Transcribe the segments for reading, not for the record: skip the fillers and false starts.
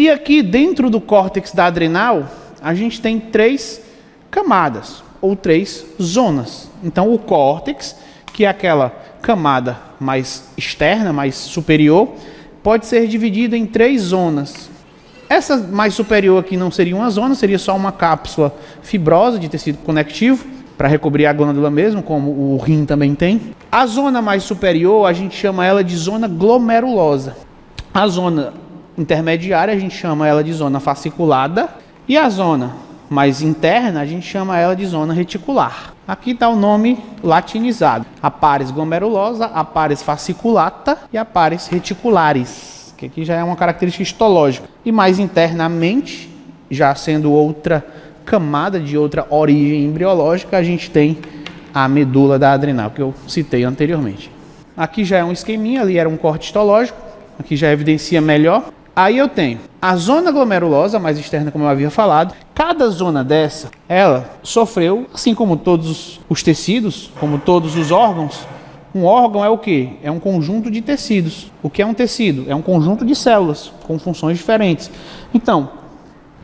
E aqui dentro do córtex da adrenal, a gente tem 3 camadas, ou 3 zonas. Então o córtex, que é aquela camada mais externa, mais superior, pode ser dividido em 3 zonas. Essa mais superior aqui não seria uma zona, seria só uma cápsula fibrosa de tecido conectivo, para recobrir a glândula mesmo, como o rim também tem. A zona mais superior, a gente chama ela de zona glomerulosa. A zona intermediária, a gente chama ela de zona fasciculada. E a zona mais interna, a gente chama ela de zona reticular. Aqui está o nome latinizado. A pares glomerulosa, a pares fasciculata e a pares reticularis, que aqui já é uma característica histológica. E mais internamente, já sendo outra camada de outra origem embriológica, a gente tem a medula da adrenal, que eu citei anteriormente. Aqui já é um esqueminha, ali era um corte histológico, aqui já evidencia melhor. Aí eu tenho a zona glomerulosa, mais externa, como eu havia falado. Cada zona dessa, ela sofreu, assim como todos os tecidos, como todos os órgãos. Um órgão é o quê? É um conjunto de tecidos. O que é um tecido? É um conjunto de células, com funções diferentes. Então,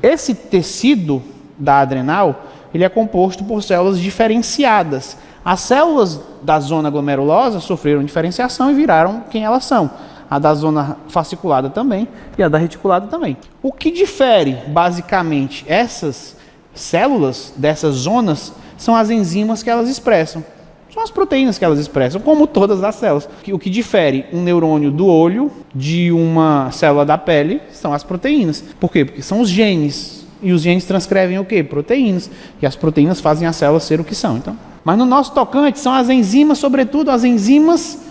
esse tecido da adrenal, ele é composto por células diferenciadas. As células da zona glomerulosa sofreram diferenciação e viraram quem elas são. A da zona fasciculada também e a da reticulada também. O que difere, basicamente, essas células dessas zonas são as enzimas que elas expressam. São as proteínas que elas expressam, como todas as células. O que difere um neurônio do olho de uma célula da pele são as proteínas. Por quê? Porque são os genes. E os genes transcrevem o quê? Proteínas. E as proteínas fazem as células ser o que são. Então, mas no nosso tocante são as enzimas, sobretudo as enzimas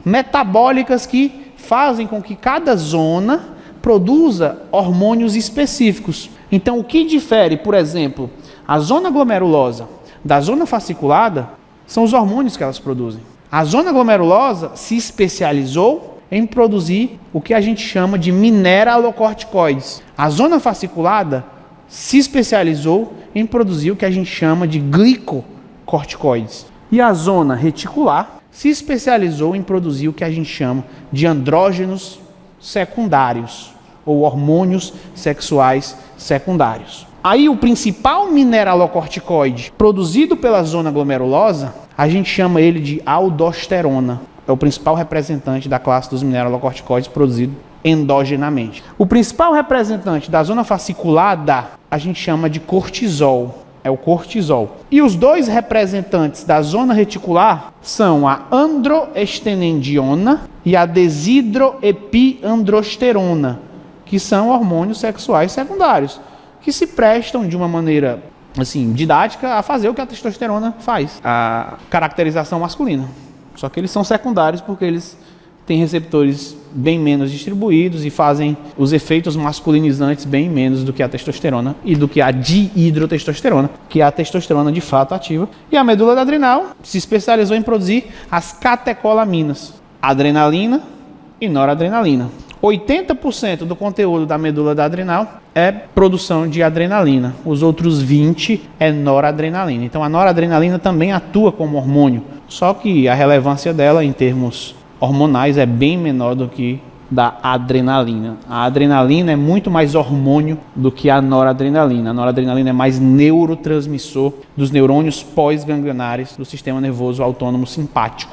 metabólicas que fazem com que cada zona produza hormônios específicos. Então, o que difere, por exemplo, a zona glomerulosa da zona fasciculada são os hormônios que elas produzem. A zona glomerulosa se especializou em produzir o que a gente chama de mineralocorticoides. A zona fasciculada se especializou em produzir o que a gente chama de glicocorticoides. E a zona reticular se especializou em produzir o que a gente chama de andrógenos secundários, ou hormônios sexuais secundários. Aí o principal mineralocorticoide produzido pela zona glomerulosa, a gente chama ele de aldosterona. É o principal representante da classe dos mineralocorticoides produzido endogenamente. O principal representante da zona fasciculada, a gente chama de cortisol. É o cortisol. E os 2 representantes da zona reticular são a androestenediona e a desidroepiandrosterona, que são hormônios sexuais secundários, que se prestam de uma maneira assim, didática a fazer o que a testosterona faz, a caracterização masculina. Só que eles são secundários porque eles têm receptores bem menos distribuídos e fazem os efeitos masculinizantes bem menos do que a testosterona e do que a dihidrotestosterona, que é a testosterona de fato ativa. E a medula da adrenal se especializou em produzir as catecolaminas, adrenalina e noradrenalina. 80% do conteúdo da medula da adrenal é produção de adrenalina, os outros 20% é noradrenalina. Então a noradrenalina também atua como hormônio, só que a relevância dela em termos hormonais é bem menor do que da adrenalina. A adrenalina é muito mais hormônio do que a noradrenalina. A noradrenalina é mais neurotransmissor dos neurônios pós-ganglionares do sistema nervoso autônomo simpático.